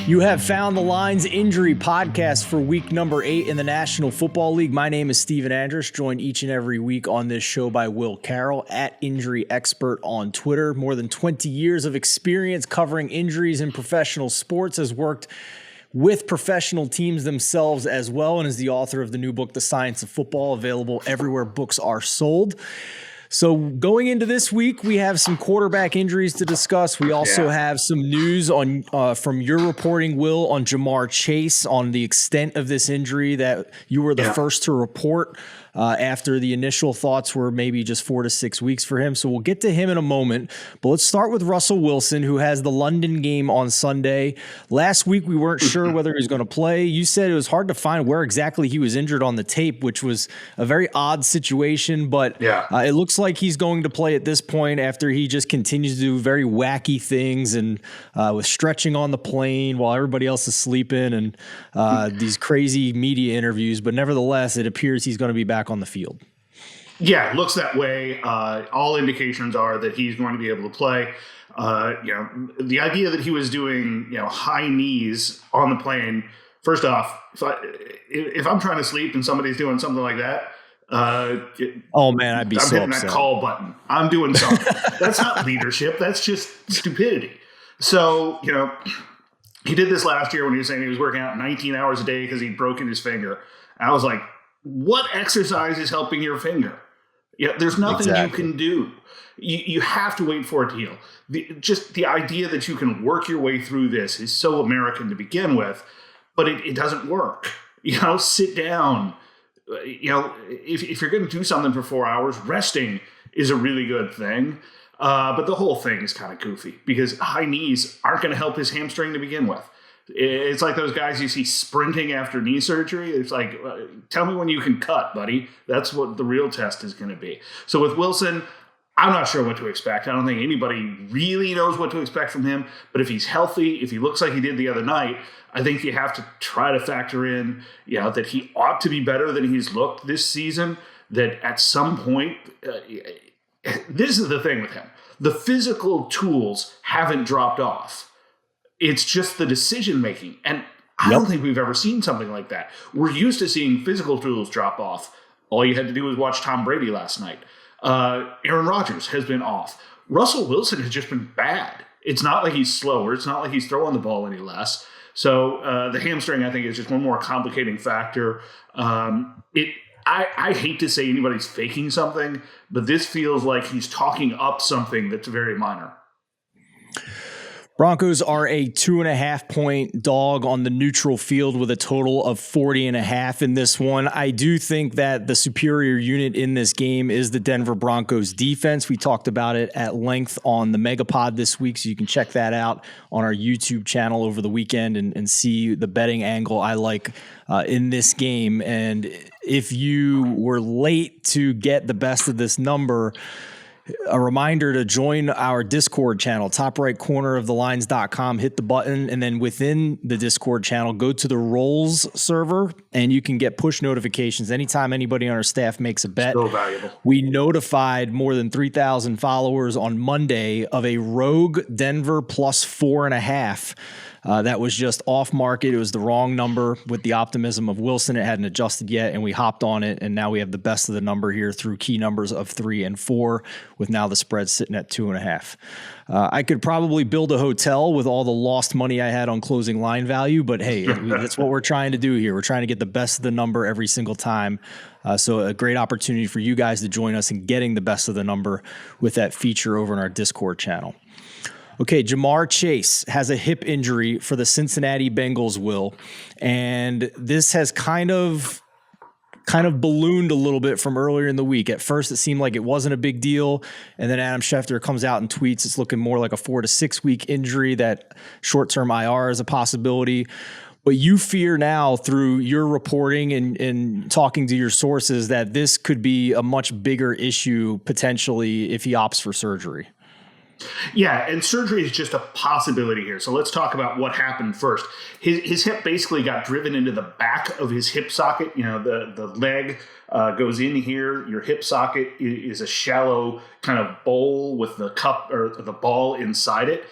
You have found the Lines Injury Podcast for week number 8 in the National Football League. My name is Steven Andress, joined each and every week on this show by Will Carroll at Injury Expert on Twitter. More than 20 years of experience covering injuries in professional sports, has worked with professional teams themselves as well, and is the author of the new book, The Science of Football, available everywhere books are sold. So going into this week, we have some quarterback injuries to discuss. We also have some news on from your reporting, Will, on Jamar Chase, on the extent of this injury that you were the first to report after the initial thoughts were maybe just 4 to 6 weeks for him. So we'll get to him in a moment. But let's start with Russell Wilson, who has the London game on Sunday. Last week, we weren't sure whether he was going to play. You said it was hard to find where exactly he was injured on the tape, which was a very odd situation. But it looks like he's going to play at this point after he just continues to do very wacky things and with stretching on the plane while everybody else is sleeping and these crazy media interviews. But nevertheless, it appears he's going to be back on the field. Yeah, it looks that way. All indications are that he's going to be able to play. The idea that he was doing, high knees on the plane. First off, if I'm trying to sleep and somebody's doing something like that, oh man, I'd be so hitting upset. That call button. I'm doing something. That's not leadership. That's just stupidity. So, he did this last year when he was saying he was working out 19 hours a day because he'd broken his finger. And I was like, what exercise is helping your finger? Yeah, there's nothing you can do. You have to wait for it to heal. Just the idea that you can work your way through this is so American to begin with, but it doesn't work. Sit down. If you're going to do something for 4 hours, resting is a really good thing. But the whole thing is kind of goofy because high knees aren't going to help his hamstring to begin with. It's like those guys you see sprinting after knee surgery. It's like, tell me when you can cut, buddy. That's what the real test is going to be. So with Wilson, I'm not sure what to expect. I don't think anybody really knows what to expect from him. But if he's healthy, if he looks like he did the other night, I think you have to try to factor in, that he ought to be better than he's looked this season, that at some point, this is the thing with him. The physical tools haven't dropped off. It's just the decision-making. And I don't think we've ever seen something like that. We're used to seeing physical tools drop off. All you had to do was watch Tom Brady last night. Aaron Rodgers has been off. Russell Wilson has just been bad. It's not like he's slower. It's not like he's throwing the ball any less. So the hamstring, I think, is just one more complicating factor. I hate to say anybody's faking something, but this feels like he's talking up something that's very minor. Broncos are a 2.5-point dog on the neutral field with a total of 40.5 in this one. I do think that the superior unit in this game is the Denver Broncos defense. We talked about it at length on the Megapod this week, so you can check that out on our YouTube channel over the weekend and see the betting angle I like in this game. And if you were late to get the best of this number, a reminder to join our Discord channel, top right corner of thelines.com, hit the button, and then within the Discord channel, go to the Rolls server, and you can get push notifications anytime anybody on our staff makes a bet. So valuable. We notified more than 3,000 followers on Monday of a rogue Denver plus 4.5. That was just off market. It was the wrong number with the optimism of Wilson. It hadn't adjusted yet, and we hopped on it, and now we have the best of the number here through key numbers of 3 and 4, with now the spread sitting at 2.5. I could probably build a hotel with all the lost money I had on closing line value, but hey, that's what we're trying to do here. We're trying to get the best of the number every single time. So a great opportunity for you guys to join us in getting the best of the number with that feature over in our Discord channel. Okay, Jamar Chase has a hip injury for the Cincinnati Bengals, Will, and this has kind of ballooned a little bit from earlier in the week. At first, it seemed like it wasn't a big deal, and then Adam Schefter comes out and tweets it's looking more like a 4 to 6 week injury, that short-term IR is a possibility. But you fear now through your reporting and talking to your sources that this could be a much bigger issue potentially if he opts for surgery. Yeah, and surgery is just a possibility here. So let's talk about what happened first. His hip basically got driven into the back of his hip socket. The leg goes in here. Your hip socket is a shallow kind of bowl with the cup or the ball inside it.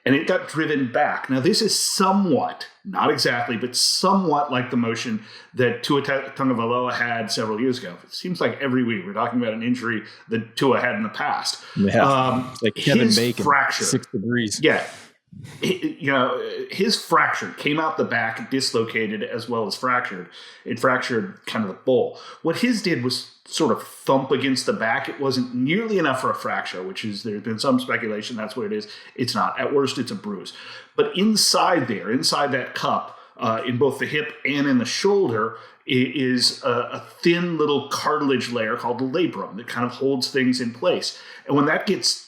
and it got driven back. Now, this is somewhat, not exactly, but somewhat like the motion that Tua Tagovailoa had several years ago. It seems like every week we're talking about an injury that Tua had in the past. Yeah, it's like Kevin Bacon, fracture, 6 degrees. Yeah. His fracture came out the back, dislocated as well as fractured. It fractured kind of the bowl. What his did was sort of thump against the back. It wasn't nearly enough for a fracture, which is, there's been some speculation that's what it is. It's not. At worst, it's a bruise. But inside that cup, in both the hip and in the shoulder, is a thin little cartilage layer called the labrum that kind of holds things in place. And when that gets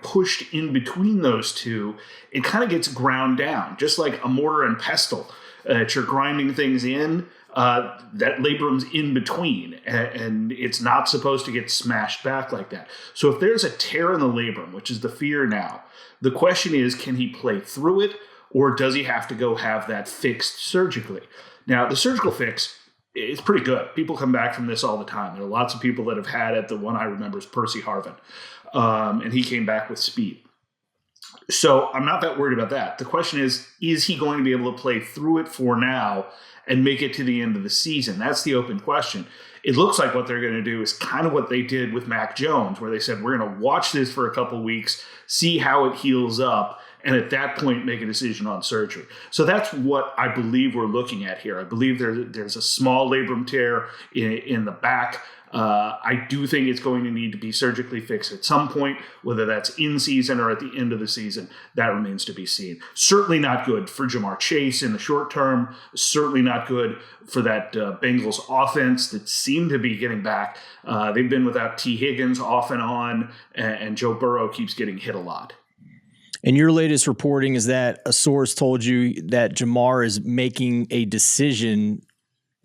pushed in between those two, it kind of gets ground down, just like a mortar and pestle. You're grinding things in, that labrum's in between, and it's not supposed to get smashed back like that. So if there's a tear in the labrum, which is the fear now, the question is, can he play through it, or does he have to go have that fixed surgically? Now, the surgical fix is pretty good. People come back from this all the time. There are lots of people that have had it. The one I remember is Percy Harvin. And he came back with speed. So I'm not that worried about that. The question is he going to be able to play through it for now and make it to the end of the season? That's the open question. It looks like what they're going to do is kind of what they did with Mac Jones, where they said, we're going to watch this for a couple weeks, see how it heals up, and at that point make a decision on surgery. So that's what I believe we're looking at here. I believe there's a small labrum tear in the back. I do think it's going to need to be surgically fixed at some point, whether that's in season or at the end of the season. That remains to be seen. Certainly not good for Jamar Chase in the short term. Certainly not good for that Bengals offense that seemed to be getting back. They've been without T. Higgins off and on, and Joe Burrow keeps getting hit a lot. And your latest reporting is that a source told you that Jamar is making a decision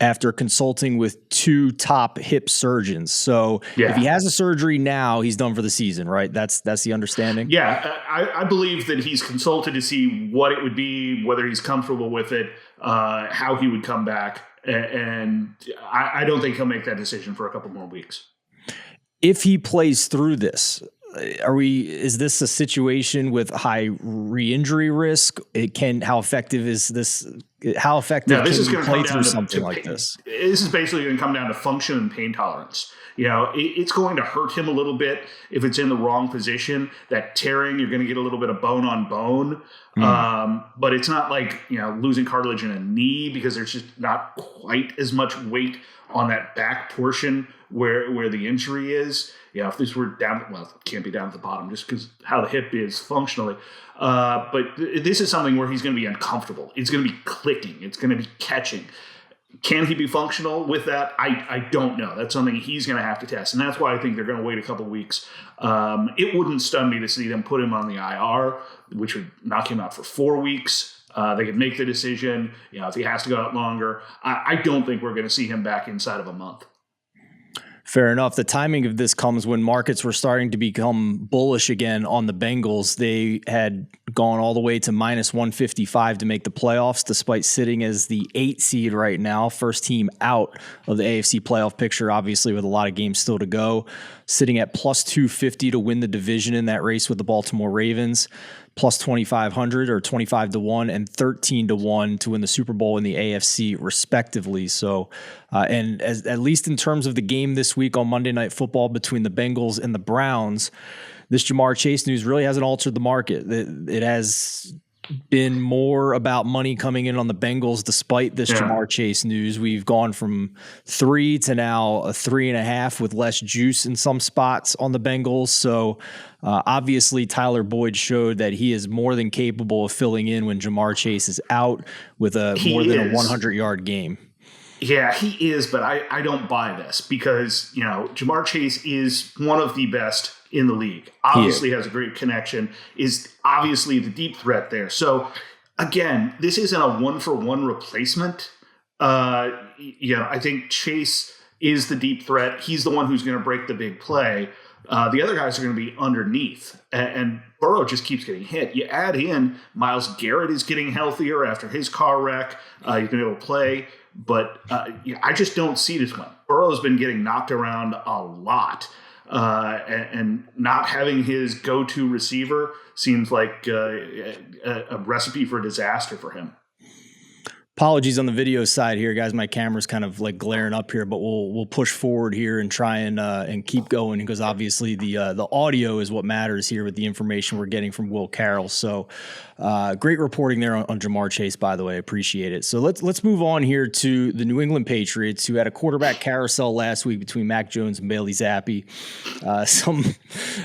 after consulting with 2 top hip surgeons. So if he has a surgery now, he's done for the season, right? That's the understanding? Yeah, I believe that he's consulted to see what it would be, whether he's comfortable with it, how he would come back. And I don't think he'll make that decision for a couple more weeks. If he plays through this, is this a situation with high re-injury risk? How effective is this? How effective this is can going you to play come through down something to like this? This is basically going to come down to function and pain tolerance. It's going to hurt him a little bit if it's in the wrong position. That tearing, you're going to get a little bit of bone on bone. But it's not like, losing cartilage in a knee, because there's just not quite as much weight on that back portion where the injury is. If this were down, well, it can't be down at the bottom just because how the hip is functionally. But this is something where he's going to be uncomfortable. It's going to be clicking. It's going to be catching. Can he be functional with that? I don't know. That's something he's going to have to test. And that's why I think they're going to wait a couple weeks. It wouldn't stun me to see them put him on the IR, which would knock him out for 4 weeks. They could make the decision. If he has to go out longer, I don't think we're going to see him back inside of a month. Fair enough. The timing of this comes when markets were starting to become bullish again on the Bengals. They had gone all the way to minus 155 to make the playoffs, despite sitting as the 8 seed right now, first team out of the AFC playoff picture, obviously with a lot of games still to go, sitting at plus 250 to win the division in that race with the Baltimore Ravens, plus 2,500 or 25-1 and 13-1 to win the Super Bowl in the AFC respectively. So, and at least in terms of the game this week on Monday Night Football between the Bengals and the Browns, this Jamar Chase news really hasn't altered the market. It has been more about money coming in on the Bengals despite this Jamar Chase news. We've gone from 3 to now a 3.5 with less juice in some spots on the Bengals. So obviously Tyler Boyd showed that he is more than capable of filling in when Jamar Chase is out with more than a 100-yard game. Yeah, he is, but I don't buy this because, Jamar Chase is one of the best in the league. Obviously has a great connection, is obviously the deep threat there. So, again, this isn't a one-for-one replacement. I think Chase is the deep threat. He's the one who's going to break the big play. The other guys are going to be underneath, and Burrow just keeps getting hit. You add in Myles Garrett is getting healthier after his car wreck. He's been able to play. But I just don't see this one. Burrow's been getting knocked around a lot. and not having his go-to receiver seems like a recipe for disaster for him. Apologies on the video side here, guys. My camera's kind of like glaring up here, but we'll push forward here and try and keep going, because obviously the audio is what matters here with the information we're getting from Will Carroll. So great reporting there on Jamar Chase, by the way. Appreciate it. So let's move on here to the New England Patriots, who had a quarterback carousel last week between Mac Jones and Bailey Zappi. This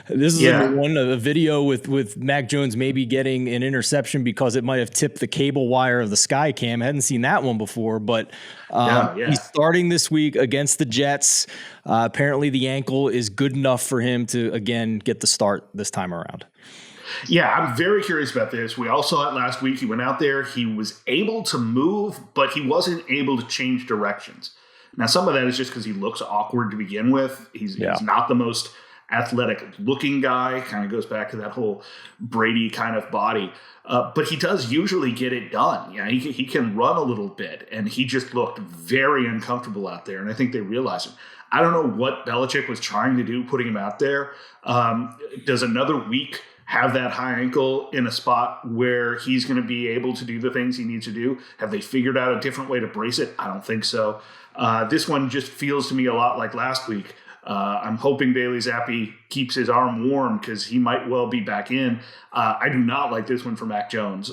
is a video with Mac Jones maybe getting an interception because it might have tipped the cable wire of the sky cam. I hadn't seen that one before, but he's starting this week against the Jets. Apparently the ankle is good enough for him to, again, get the start this time around. Yeah, I'm very curious about this. We all saw it last week. He went out there. He was able to move, but he wasn't able to change directions. Now, some of that is just because he looks awkward to begin with. He's not the most athletic-looking guy. Kind of goes back to that whole Brady kind of body. But he does usually get it done. Yeah, he can run a little bit, and he just looked very uncomfortable out there, and I think they realized it. I don't know what Belichick was trying to do putting him out there. Does another week have that high ankle in a spot where he's going to be able to do the things he needs to do? Have they figured out a different way to brace it? I don't think so. This one just feels to me a lot like last week. I'm hoping Bailey Zappi keeps his arm warm because he might well be back in. I do not like this one for Mac Jones.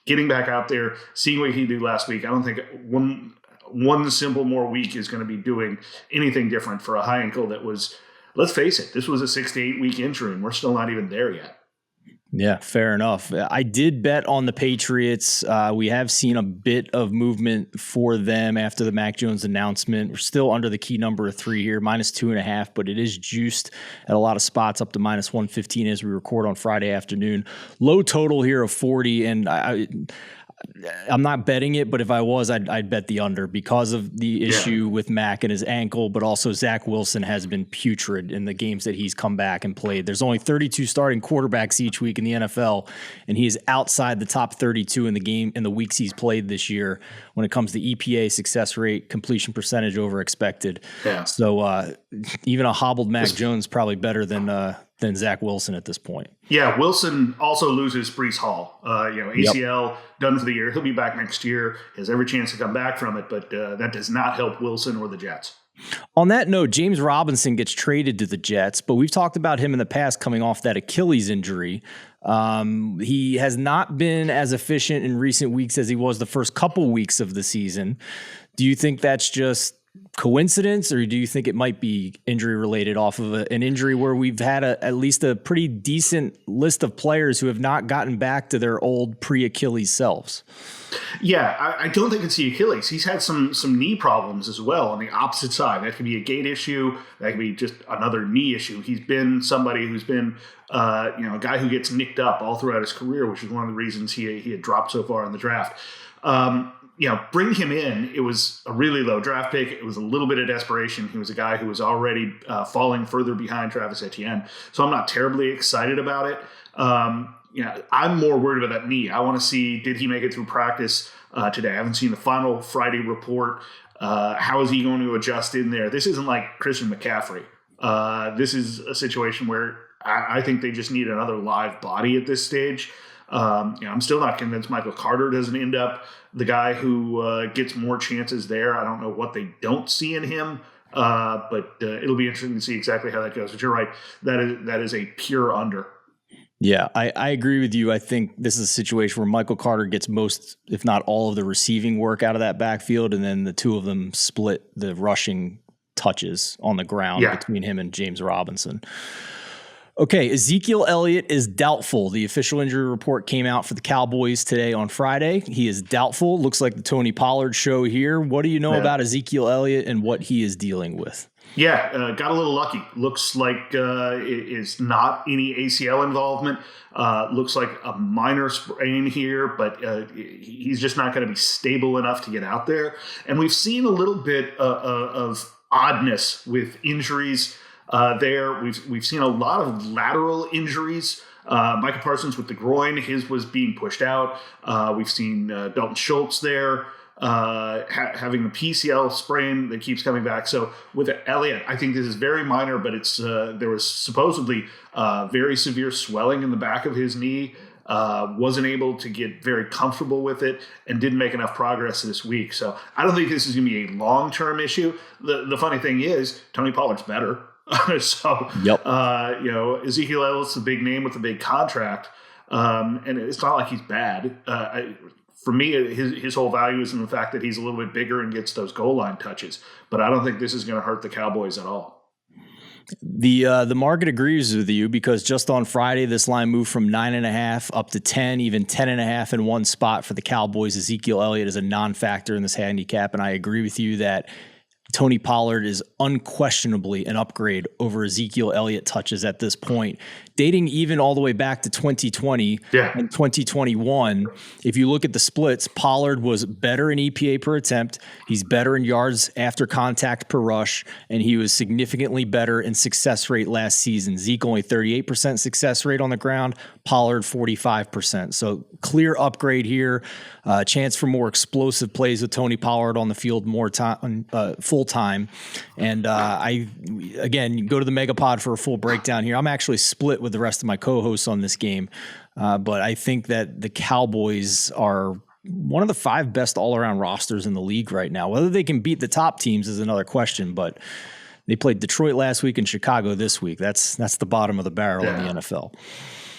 Getting back out there, seeing what he did last week, I don't think one simple more week is going to be doing anything different for a high ankle that was, let's face it, this was a 6 to 8 week injury, and we're still not even there yet. Yeah, fair enough. I did bet on the Patriots. We have seen a bit of movement for them after the Mac Jones announcement. We're still under the key number of 3 here, -2.5, but it is juiced at a lot of spots up to -115 as we record on Friday afternoon. Low total here of 40, and I'm not betting it, but if I was, I'd bet the under because of the issue with Mac and his ankle, but also Zach Wilson has been putrid in the games that he's come back and played. There's only 32 starting quarterbacks each week in the NFL, and he is outside the top 32 in the weeks he's played this year when it comes to EPA, success rate, completion percentage over expected. Yeah. So even a hobbled Mac Jones probably better than Zach Wilson at this point. Yeah, Wilson also loses Breece Hall. ACL done for the year. He'll be back next year. He has every chance to come back from it, but that does not help Wilson or the Jets. On that note, James Robinson gets traded to the Jets, but we've talked about him in the past coming off that Achilles injury. He has not been as efficient in recent weeks as he was the first couple weeks of the season. Do you think that's just coincidence, or do you think it might be injury related off of an injury where we've had at least a pretty decent list of players who have not gotten back to their old pre-Achilles selves? Yeah, I don't think it's the Achilles. He's had some knee problems as well on the opposite side. That could be a gait issue. That could be just another knee issue. He's been somebody who's been a guy who gets nicked up all throughout his career, which is one of the reasons he had dropped so far in the draft. Bring him in. It was a really low draft pick. It was a little bit of desperation. He was a guy who was already falling further behind Travis Etienne. So I'm not terribly excited about it. I'm more worried about that knee. I want to see, did he make it through practice today? I haven't seen the final Friday report. How is he going to adjust in there? This isn't like Christian McCaffrey. This is a situation where I think they just need another live body at this stage. I'm still not convinced Michael Carter doesn't end up the guy who gets more chances there. I don't know what they don't see in him, but it'll be interesting to see exactly how that goes. But you're right, that is a pure under. Yeah, I agree with you. I think this is a situation where Michael Carter gets most, if not all, of the receiving work out of that backfield, and then the two of them split the rushing touches on the ground between him and James Robinson. Okay, Ezekiel Elliott is doubtful. The official injury report came out for the Cowboys today on Friday. He is doubtful. Looks like the Tony Pollard show here. What do you know about Ezekiel Elliott and what he is dealing with? Yeah, got a little lucky. Looks like it is not any ACL involvement. Looks like a minor sprain here, but he's just not going to be stable enough to get out there. And we've seen a little bit of oddness with injuries there. We've seen a lot of lateral injuries. Micah Parsons with the groin, his was being pushed out. We've seen Dalton Schultz there. having the PCL sprain that keeps coming back. So with Elliott, I think this is very minor, but it's there was supposedly very severe swelling in the back of his knee. Wasn't able to get very comfortable with it and didn't make enough progress this week. So I don't think this is going to be a long-term issue. The funny thing is, Tony Pollard's better. So, yep. Ezekiel Elliott's a big name with a big contract. And it's not like he's bad. For me, his whole value is in the fact that he's a little bit bigger and gets those goal line touches. But I don't think this is going to hurt the Cowboys at all. The market agrees with you because just on Friday, this line moved from 9.5 up to 10, even 10.5 in one spot for the Cowboys. Ezekiel Elliott is a non-factor in this handicap, and I agree with you that Tony Pollard is unquestionably an upgrade over Ezekiel Elliott touches at this point. Dating even all the way back to 2020 and 2021, if you look at the splits, Pollard was better in EPA per attempt. He's better in yards after contact per rush, and he was significantly better in success rate last season. Zeke only 38% success rate on the ground, Pollard 45%. So clear upgrade here. Chance for more explosive plays with Tony Pollard on the field more time, full time. And you go to the Megapod for a full breakdown here. I'm actually split with the rest of my co-hosts on this game. But I think that the Cowboys are one of the 5 best all-around rosters in the league right now. Whether they can beat the top teams is another question, but they played Detroit last week and Chicago this week. That's the bottom of the barrel in the NFL.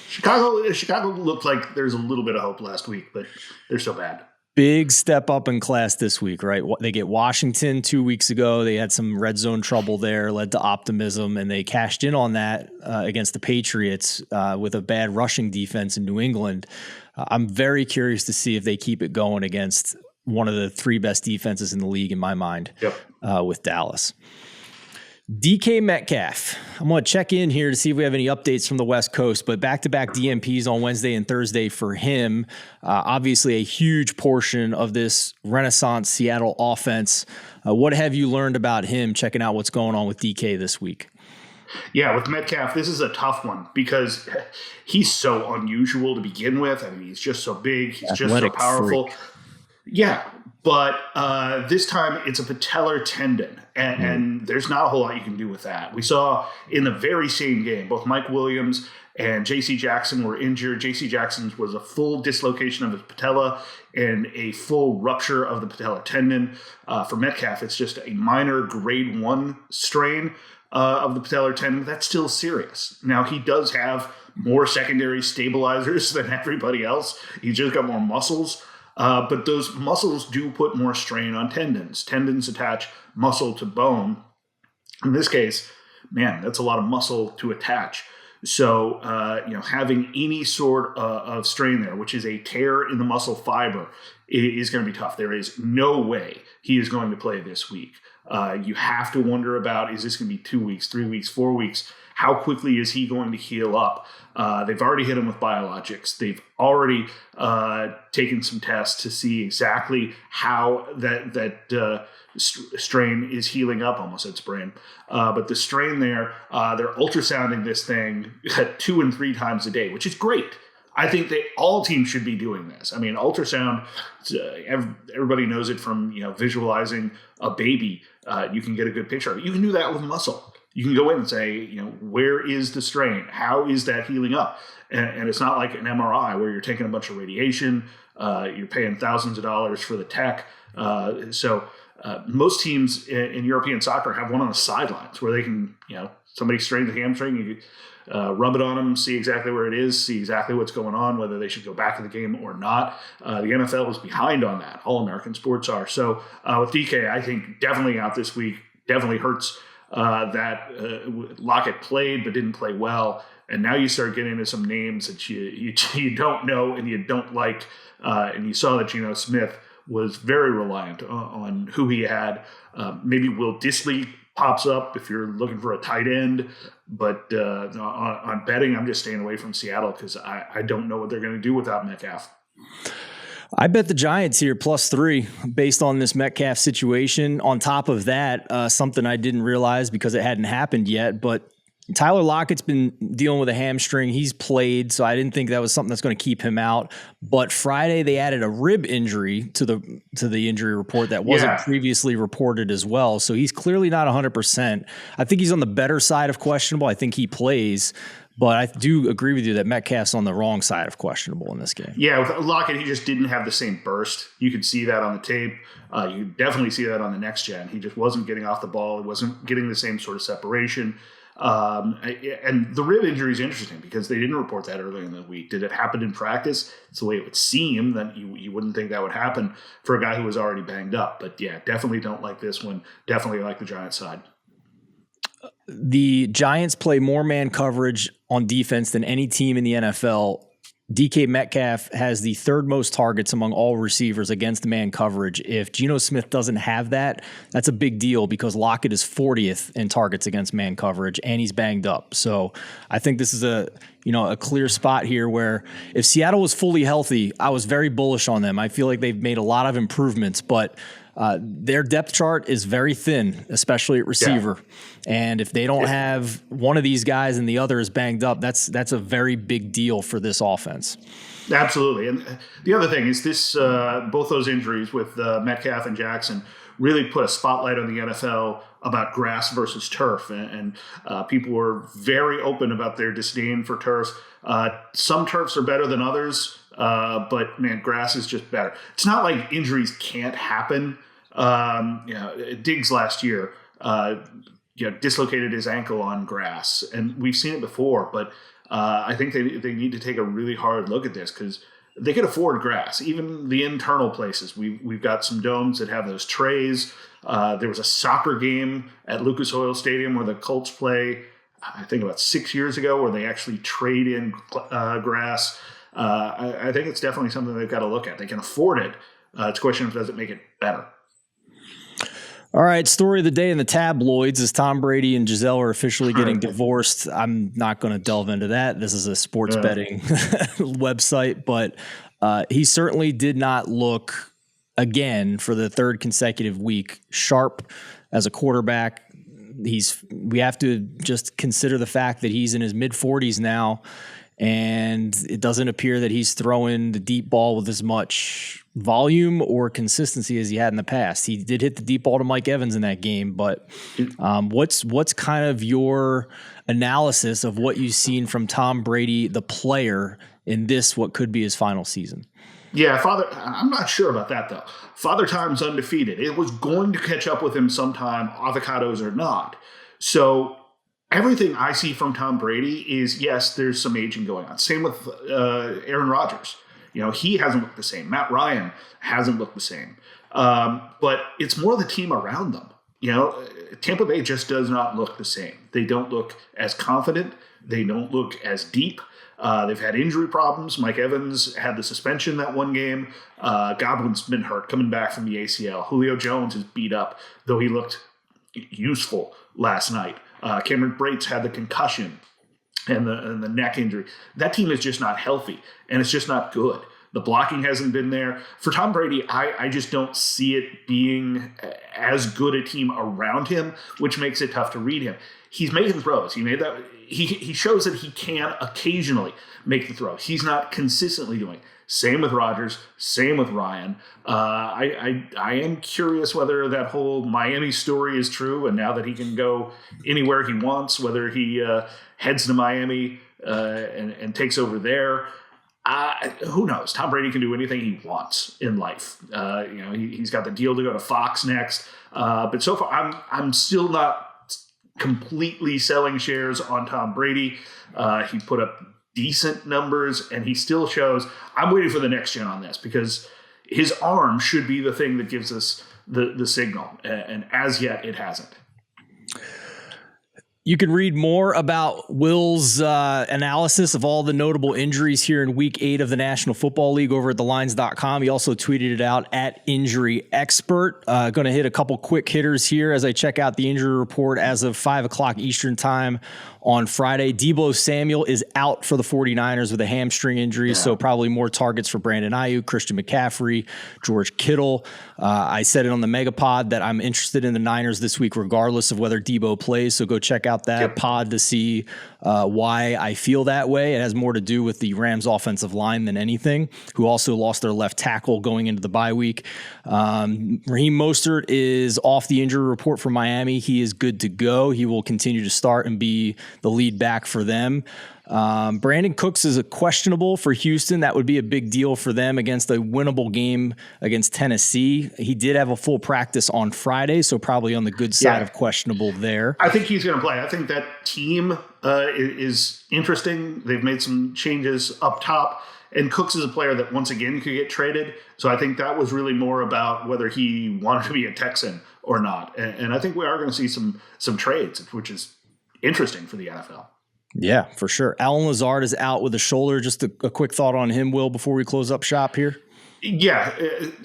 Chicago looked like there's a little bit of hope last week, but they're so bad. Big step up in class this week, right? They get Washington 2 weeks ago. They had some red zone trouble there, led to optimism, and they cashed in on that against the Patriots with a bad rushing defense in New England. I'm very curious to see if they keep it going against one of the 3 best defenses in the league, in my mind, with Dallas. DK Metcalf. I'm going to check in here to see if we have any updates from the West Coast, but back-to-back DNPs on Wednesday and Thursday for him. Obviously a huge portion of this Renaissance Seattle offense. What have you learned about him checking out what's going on with DK this week? Yeah, with Metcalf, this is a tough one because he's so unusual to begin with. I mean, he's just so big. He's Athletic, just so powerful. freak. Yeah, but this time it's a patellar tendon, and there's not a whole lot you can do with that. We saw in the very same game, both Mike Williams and J.C. Jackson were injured. J.C. Jackson's was a full dislocation of his patella and a full rupture of the patellar tendon. For Metcalf, it's just a minor grade 1 strain of the patellar tendon. That's still serious. Now, he does have more secondary stabilizers than everybody else. He's just got more muscles. But those muscles do put more strain on tendons. Tendons attach muscle to bone. In this case, man, that's a lot of muscle to attach. So, having any sort of strain there, which is a tear in the muscle fiber, is going to be tough. There is no way he is going to play this week. You have to wonder about, is this going to be 2 weeks, 3 weeks, 4 weeks? How quickly is he going to heal up? They've already hit him with biologics. They've already taken some tests to see exactly how that strain is healing up. Almost said sprain. But the strain there, they're ultrasounding this thing 2 and 3 times a day, which is great. I think that all teams should be doing this. I mean, ultrasound, everybody knows it from visualizing a baby. You can get a good picture of it. You can do that with muscle. You can go in and say, where is the strain? How is that healing up? And it's not like an MRI where you're taking a bunch of radiation. You're paying thousands of dollars for the tech. So most teams in European soccer have one on the sidelines where they can, somebody strains the hamstring, you rub it on them, see exactly where it is, see exactly what's going on, whether they should go back in the game or not. The NFL is behind on that. All American sports are. So with DK, I think definitely out this week, definitely hurts that Lockett played but didn't play well. And now you start getting into some names that you don't know and you don't like. And you saw that Geno Smith was very reliant on who he had. Maybe Will Dissly pops up if you're looking for a tight end. But on betting, I'm just staying away from Seattle because I don't know what they're going to do without Metcalf. I bet the Giants here +3 based on this Metcalf situation. On top of that, something I didn't realize because it hadn't happened yet, but Tyler Lockett's been dealing with a hamstring. He's played, so I didn't think that was something that's going to keep him out. But Friday they added a rib injury to the injury report that wasn't previously reported as well. So he's clearly not 100%. I think he's on the better side of questionable. I think he plays. But I do agree with you that Metcalf's on the wrong side of questionable in this game. Yeah, with Lockett, he just didn't have the same burst. You could see that on the tape. You definitely see that on the next gen. He just wasn't getting off the ball. He wasn't getting the same sort of separation. And the rib injury is interesting because they didn't report that earlier in the week. Did it happen in practice? It's the way it would seem. That you wouldn't think that would happen for a guy who was already banged up. But yeah, definitely don't like this one. Definitely like the Giants side. The Giants play more man coverage on defense than any team in the NFL. DK Metcalf has the third most targets among all receivers against man coverage. If Geno Smith doesn't have that, that's a big deal because Lockett is 40th in targets against man coverage and he's banged up. So I think this is a clear spot here where if Seattle was fully healthy, I was very bullish on them. I feel like they've made a lot of improvements, but their depth chart is very thin, especially at receiver. Yeah. And if they don't have one of these guys and the other is banged up, that's a very big deal for this offense. Absolutely. And the other thing is this, both those injuries with Metcalf and Jackson really put a spotlight on the NFL about grass versus turf. And people were very open about their disdain for turfs. Some turfs are better than others. But man, grass is just better. It's not like injuries can't happen. Diggs last year, dislocated his ankle on grass, and we've seen it before. But I think they need to take a really hard look at this because they can afford grass, even the internal places. We've got some domes that have those trays. There was a soccer game at Lucas Oil Stadium where the Colts play. I think about 6 years ago, where they actually trade in grass. I think it's definitely something they've got to look at. They can afford it. It's a question of does it make it better. All right, story of the day in the tabloids is Tom Brady and Giselle are officially getting divorced. I'm not going to delve into that. This is a sports betting website, but he certainly did not look, again, for the third consecutive week, sharp as a quarterback. We have to just consider the fact that he's in his mid-40s now, and it doesn't appear that he's throwing the deep ball with as much volume or consistency as he had in the past. He did hit the deep ball to Mike Evans in that game, but what's kind of your analysis of what you've seen from Tom Brady, the player, in this, what could be his final season? Yeah, I'm not sure about that, though. Father Time's undefeated. It was going to catch up with him sometime, avocados or not. So everything I see from Tom Brady is, yes, there's some aging going on. Same with Aaron Rodgers. He hasn't looked the same. Matt Ryan hasn't looked the same. But it's more the team around them. Tampa Bay just does not look the same. They don't look as confident. They don't look as deep. They've had injury problems. Mike Evans had the suspension that one game. Godwin's been hurt coming back from the ACL. Julio Jones is beat up, though he looked useful last night. Cameron Brate's had the concussion and the neck injury. That team is just not healthy, and it's just not good. The blocking hasn't been there. For Tom Brady, I just don't see it being as good a team around him, which makes it tough to read him. He's making throws. He shows that he can occasionally make the throw. He's not consistently doing. Same with Rodgers. Same with Ryan. I am curious whether that whole Miami story is true, and now that he can go anywhere he wants, whether he heads to Miami and takes over there. Who knows? Tom Brady can do anything he wants in life. He's got the deal to go to Fox next. But so far, I'm still not completely selling shares on Tom Brady. He put up decent numbers, and he still shows. I'm waiting for the next gen on this because his arm should be the thing that gives us the signal, and as yet it hasn't. You can read more about Will's analysis of all the notable injuries here in Week 8 of the National Football League over at thelines.com. He also tweeted it out at Injury Expert. Going to hit a couple quick hitters here as I check out the injury report as of 5 o'clock Eastern time on Friday. Deebo Samuel is out for the 49ers with a hamstring injury, so probably more targets for Brandon Ayuk, Christian McCaffrey, George Kittle. I said it on the Megapod that I'm interested in the Niners this week regardless of whether Deebo plays, so go check out out that pod to see why I feel that way. It has more to do with the Rams offensive line than anything, who also lost their left tackle going into the bye week. Raheem Mostert is off the injury report for Miami. He is good to go. He will continue to start and be the lead back for them. Brandon Cooks is a questionable for Houston. That would be a big deal for them against a winnable game against Tennessee. He did have a full practice on Friday, so probably on the good side of questionable there. I think he's going to play. I think that team is interesting. They've made some changes up top, and Cooks is a player that once again could get traded. So I think that was really more about whether he wanted to be a Texan or not. And I think we are going to see some trades, which is interesting for the NFL. Yeah, for sure. Allen Lazard is out with a shoulder. Just a quick thought on him, Will, before we close up shop here. Yeah,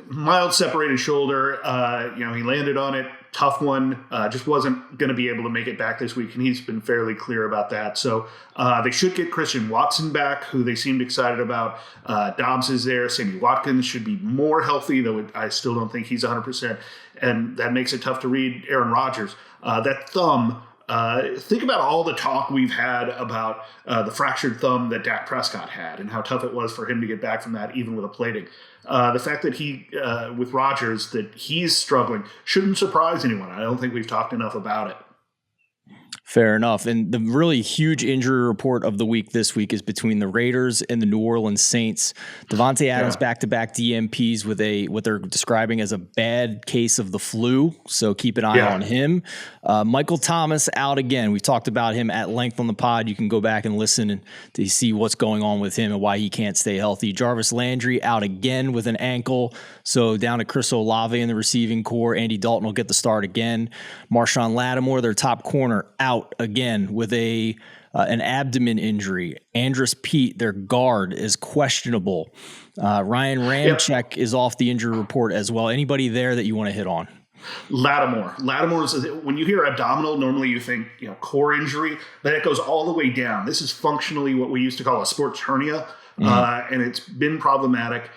mild separated shoulder. He landed on it. Tough one. Just wasn't going to be able to make it back this week, and he's been fairly clear about that. So they should get Christian Watson back, who they seemed excited about. Dobbs is there. Sammy Watkins should be more healthy, though I still don't think he's 100%, and that makes it tough to read Aaron Rodgers. That thumb. Think about all the talk we've had about the fractured thumb that Dak Prescott had and how tough it was for him to get back from that, even with a plating. The fact that with Rodgers, that he's struggling shouldn't surprise anyone. I don't think we've talked enough about it. Fair enough. And the really huge injury report of the week this week is between the Raiders and the New Orleans Saints. Devontae Adams back-to-back DMPs with what they're describing as a bad case of the flu. So keep an eye on him. Michael Thomas out again. We've talked about him at length on the pod. You can go back and listen to see what's going on with him and why he can't stay healthy. Jarvis Landry out again with an ankle. So down to Chris Olave in the receiving core. Andy Dalton will get the start again. Marshawn Lattimore, their top corner, out again with an abdomen injury. Andress Pete, their guard, is questionable. Ryan Ramczyk is off the injury report as well. Anybody there that you want to hit on? Lattimore is, when you hear abdominal, normally you think core injury, but it goes all the way down. This is functionally what we used to call a sports hernia. And it's been problematic.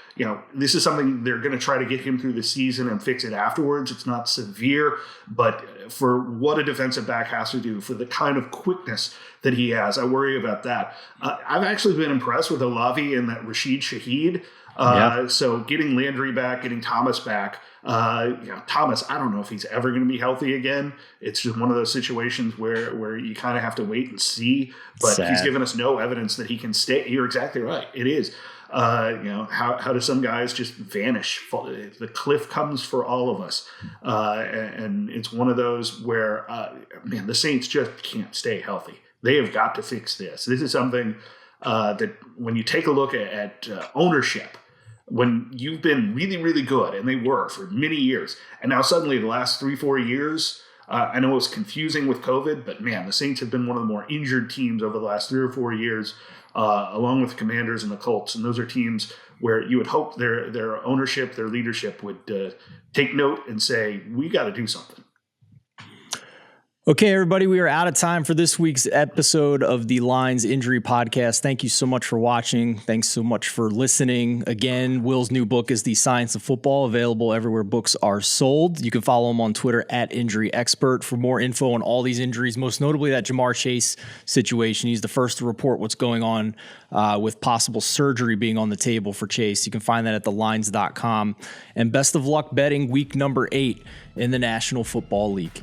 This is something they're going to try to get him through the season and fix it afterwards. It's not severe, but for what a defensive back has to do, for the kind of quickness that he has, I worry about that. I've actually been impressed with Olave and that Rashid Shaheed. So getting Landry back, getting Thomas back. Thomas, I don't know if he's ever going to be healthy again. It's just one of those situations where you kind of have to wait and see. But he's given us no evidence that he can stay. You're exactly right. It is. How do some guys just vanish? The cliff comes for all of us. And it's one of those where, the Saints just can't stay healthy. They have got to fix this. This is something that when you take a look at ownership, when you've been really, really good, and they were for many years, and now suddenly the last 3-4 years, I know it was confusing with COVID, but man, the Saints have been one of the more injured teams over the last 3 or 4 years, along with the Commanders and the Colts. And those are teams where you would hope their ownership, their leadership would take note and say, we got to do something. Okay, everybody, we are out of time for this week's episode of the Lines Injury Podcast. Thank you so much for watching. Thanks so much for listening. Again, Will's new book is The Science of Football, available everywhere books are sold. You can follow him on Twitter at Injury Expert for more info on all these injuries, most notably that Jamar Chase situation. He's the first to report what's going on with possible surgery being on the table for Chase. You can find that at thelines.com. And best of luck betting week number 8 in the National Football League.